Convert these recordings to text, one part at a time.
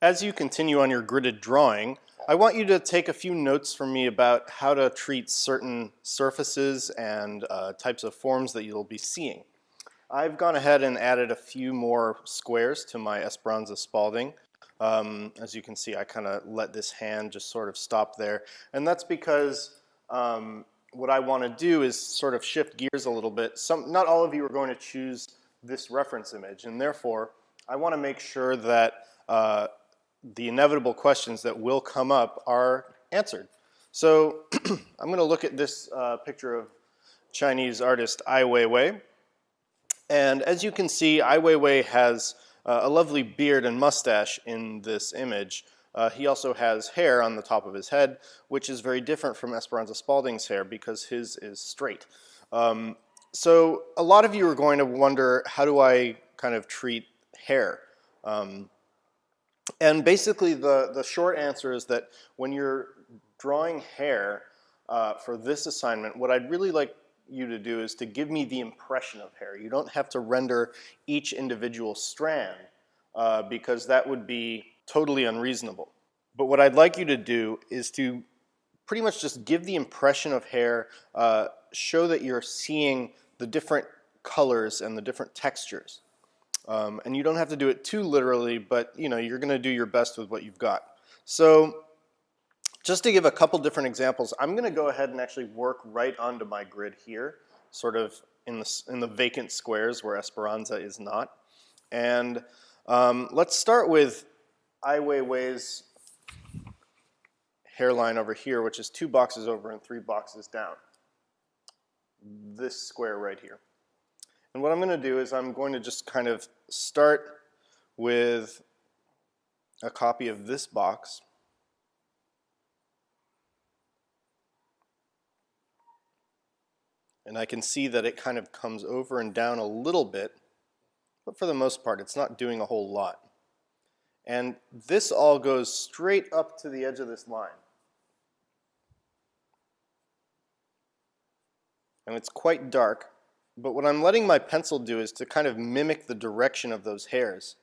As you continue on your gridded drawing, I want you to take a few notes from me about how to treat certain surfaces and types of forms that you'll be seeing. I've gone ahead and added a few more squares to my Esperanza Spalding. As you can see, I kind of let this hand just sort of stop there. And that's because what I want to do is sort of shift gears a little bit. Not all of you are going to choose this reference image, and therefore I want to make sure that the inevitable questions that will come up are answered. So I'm going to look at this picture of Chinese artist Ai Weiwei. And as you can see, Ai Weiwei has a lovely beard and mustache in this image. He also has hair on the top of his head, which is very different from Esperanza Spalding's hair because his is straight. So a lot of you are going to wonder, how do I kind of treat hair? And basically the short answer is that when you're drawing hair for this assignment, what I'd really like you to do is to give me the impression of hair. You don't have to render each individual strand because that would be totally unreasonable. But what I'd like you to do is to pretty much just give the impression of hair, show that you're seeing the different colors and the different textures. And you don't have to do it too literally, but you're going to do your best with what you've got. So just to give a couple different examples, I'm going to go ahead and actually work right onto my grid here, sort of in the vacant squares where Esperanza is not. And let's start with Ai Weiwei's hairline over here, which is 2 boxes over and 3 boxes down. This square right here. And what I'm going to do is I'm going to just kind of start with a copy of this box. And I can see that it kind of comes over and down a little bit, but for the most part it's not doing a whole lot. And this all goes straight up to the edge of this line. And it's quite dark, but what I'm letting my pencil do is to kind of mimic the direction of those hairs,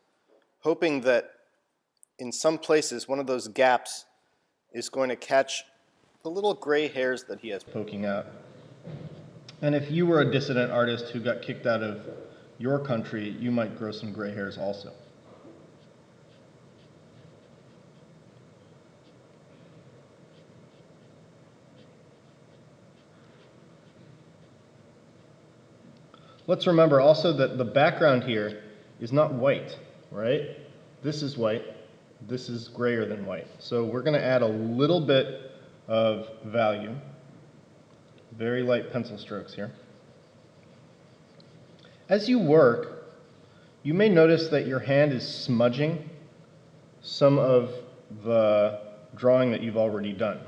hoping that in some places one of those gaps is going to catch the little gray hairs that he has poking out. And if you were a dissident artist who got kicked out of your country, you might grow some gray hairs also. Let's remember also that the background here is not white, right? This is white, this is grayer than white. So we're going to add a little bit of value. Very light pencil strokes here. As you work, you may notice that your hand is smudging some of the drawing that you've already done.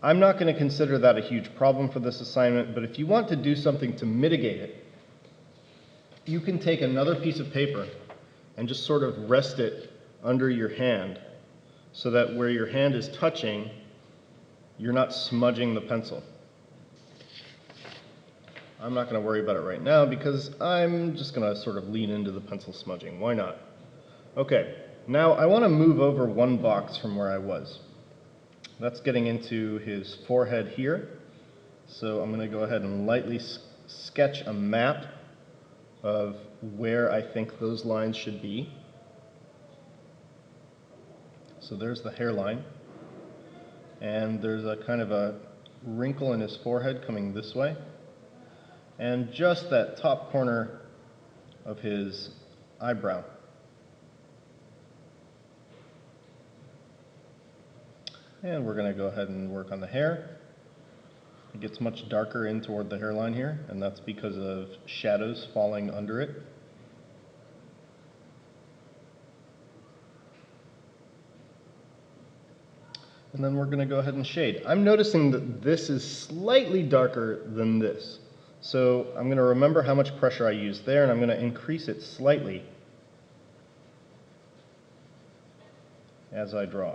I'm not going to consider that a huge problem for this assignment, but if you want to do something to mitigate it, you can take another piece of paper and just sort of rest it under your hand so that where your hand is touching, you're not smudging the pencil. I'm not going to worry about it right now because I'm just going to sort of lean into the pencil smudging. Why not? Okay, now I want to move over 1 box from where I was. That's getting into his forehead here. So I'm going to go ahead and lightly sketch a map of where I think those lines should be. So there's the hairline. And there's a kind of a wrinkle in his forehead coming this way. And just that top corner of his eyebrow. And we're going to go ahead and work on the hair. It gets much darker in toward the hairline here, and that's because of shadows falling under it. And then we're going to go ahead and shade. I'm noticing that this is slightly darker than this. So I'm going to remember how much pressure I used there, and I'm going to increase it slightly as I draw.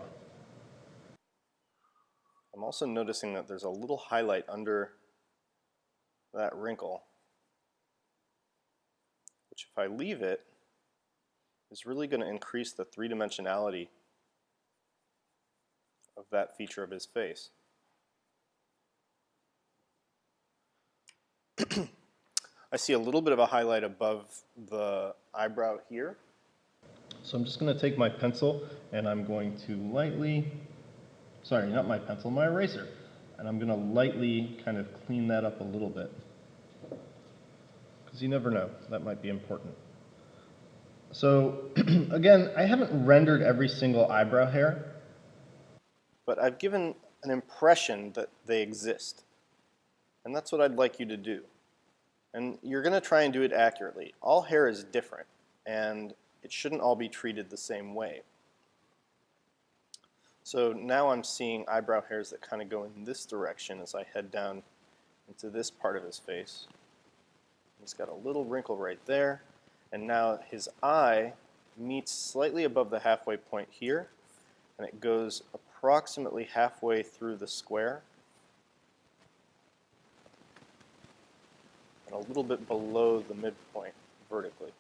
I'm also noticing that there's a little highlight under that wrinkle, which if I leave it, is really going to increase the three-dimensionality of that feature of his face. I see a little bit of a highlight above the eyebrow here. So I'm just going to take my pencil and I'm going to lightly, sorry, not my pencil, my eraser, and I'm going to lightly kind of clean that up a little bit. Because you never know, that might be important. So again, I haven't rendered every single eyebrow hair, but I've given an impression that they exist. And that's what I'd like you to do. And you're going to try and do it accurately. All hair is different, and it shouldn't all be treated the same way. So now I'm seeing eyebrow hairs that kind of go in this direction as I head down into this part of his face. He's got a little wrinkle right there, and now his eye meets slightly above the halfway point here, and it goes approximately halfway through the square and a little bit below the midpoint vertically.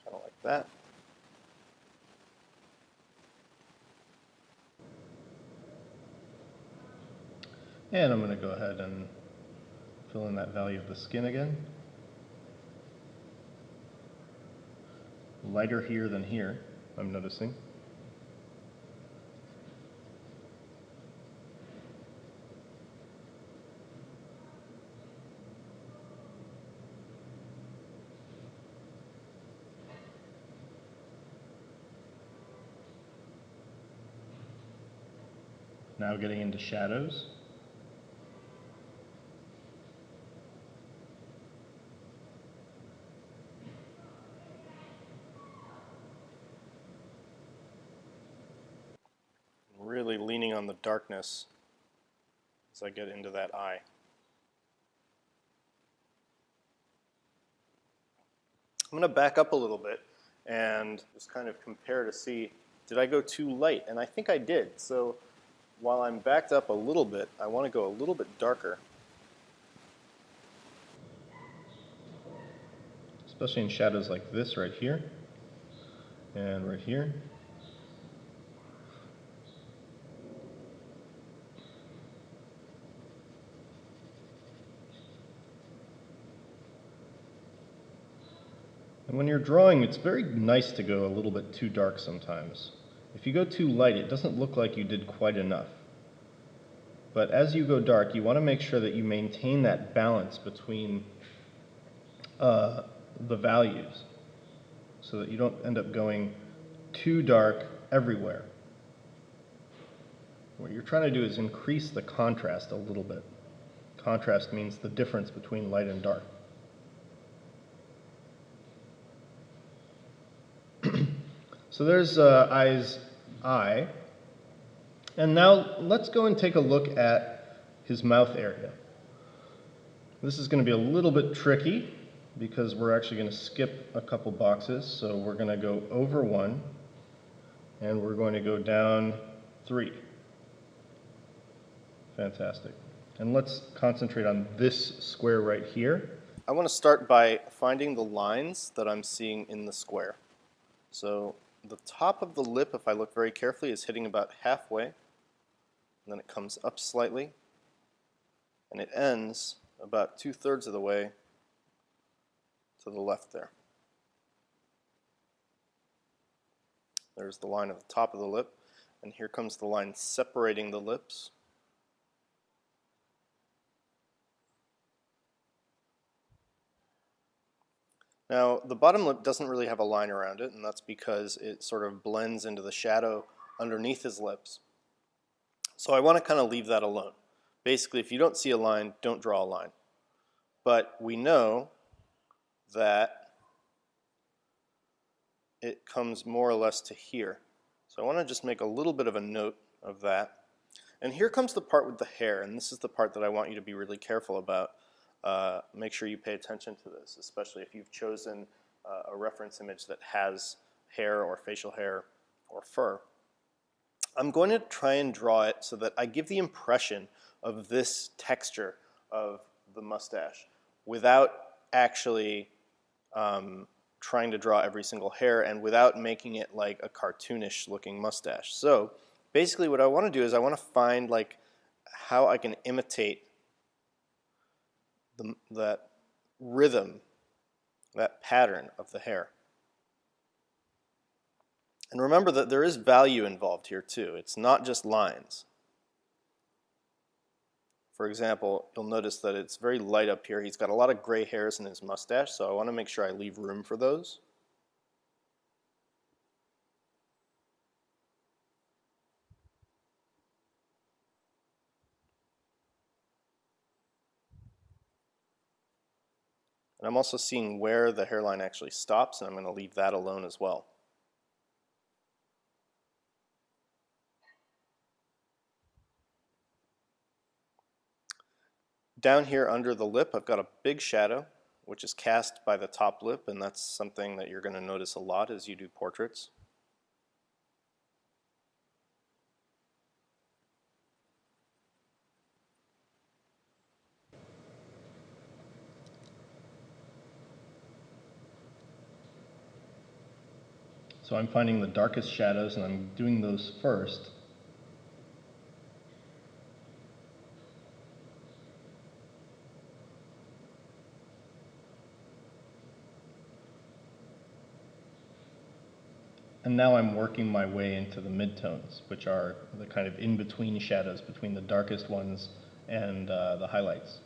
Kind of like that. And I'm going to go ahead and fill in that value of the skin again. Lighter here than here, I'm noticing. Now getting into shadows. Really leaning on the darkness as I get into that eye. I'm going to back up a little bit and just kind of compare to see, did I go too light? And I think I did. So while I'm backed up a little bit, I want to go a little bit darker. Especially in shadows like this right here and right here. And when you're drawing, it's very nice to go a little bit too dark sometimes. If you go too light, it doesn't look like you did quite enough. But as you go dark, you want to make sure that you maintain that balance between the values so that you don't end up going too dark everywhere. What you're trying to do is increase the contrast a little bit. Contrast means the difference between light and dark. So there's I's eye. And now let's go and take a look at his mouth area. This is going to be a little bit tricky because we're actually going to skip a couple boxes. So we're going to go over 1 and we're going to go down 3. Fantastic. And let's concentrate on this square right here. I want to start by finding the lines that I'm seeing in the square. So the top of the lip, if I look very carefully, is hitting about halfway, and then it comes up slightly, and it ends about 2/3 of the way to the left there. There's the line at the top of the lip, and here comes the line separating the lips. Now, the bottom lip doesn't really have a line around it, and that's because it sort of blends into the shadow underneath his lips. So I want to kind of leave that alone. Basically, if you don't see a line, don't draw a line. But we know that it comes more or less to here. So I want to just make a little bit of a note of that. And here comes the part with the hair, and this is the part that I want you to be really careful about. Make sure you pay attention to this, especially if you've chosen a reference image that has hair or facial hair or fur. I'm going to try and draw it so that I give the impression of this texture of the mustache without actually trying to draw every single hair and without making it like a cartoonish looking mustache. So basically what I want to do is I want to find like how I can imitate that rhythm, that pattern of the hair. And remember that there is value involved here too. It's not just lines. For example, you'll notice that it's very light up here. He's got a lot of gray hairs in his mustache, so I want to make sure I leave room for those. And I'm also seeing where the hairline actually stops, and I'm going to leave that alone as well. Down here under the lip, I've got a big shadow, which is cast by the top lip, and that's something that you're going to notice a lot as you do portraits. So I'm finding the darkest shadows and I'm doing those first. And now I'm working my way into the midtones, which are the kind of in-between shadows between the darkest ones and the highlights.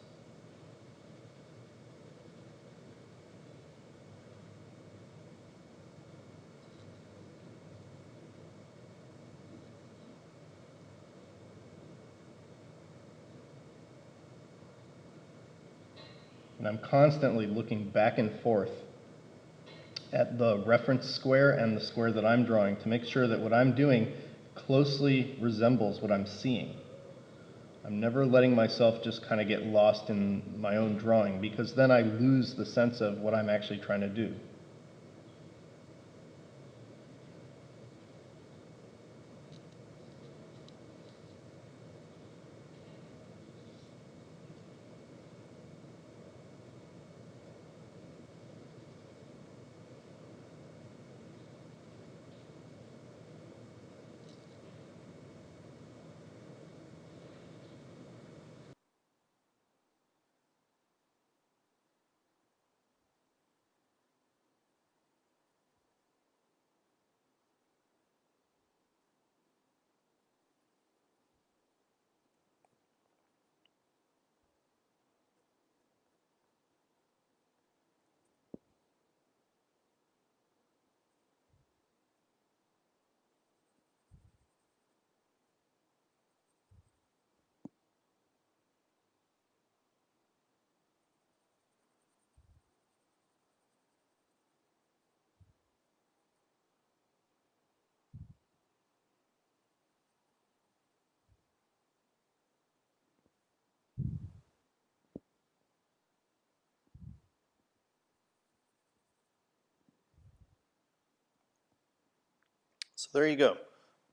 And I'm constantly looking back and forth at the reference square and the square that I'm drawing to make sure that what I'm doing closely resembles what I'm seeing. I'm never letting myself just kind of get lost in my own drawing, because then I lose the sense of what I'm actually trying to do. So there you go.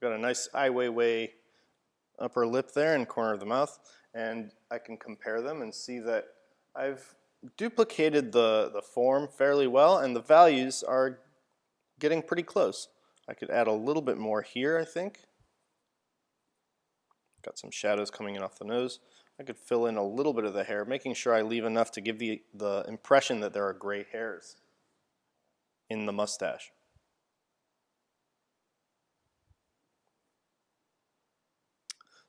Got a nice Ai Weiwei upper lip there and corner of the mouth, and I can compare them and see that I've duplicated the form fairly well, and the values are getting pretty close. I could add a little bit more here, I think. Got some shadows coming in off the nose. I could fill in a little bit of the hair, making sure I leave enough to give the impression that there are gray hairs in the mustache.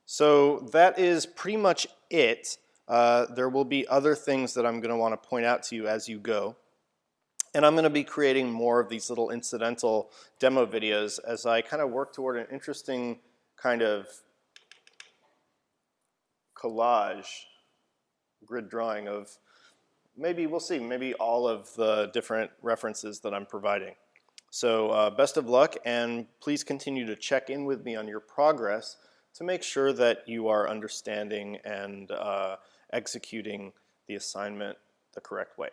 So that is pretty much it. There will be other things that I'm going to want to point out to you as you go. And I'm going to be creating more of these little incidental demo videos as I kind of work toward an interesting kind of collage grid drawing of maybe, we'll see, maybe all of the different references that I'm providing. So best of luck, and please continue to check in with me on your progress to make sure that you are understanding and executing the assignment the correct way.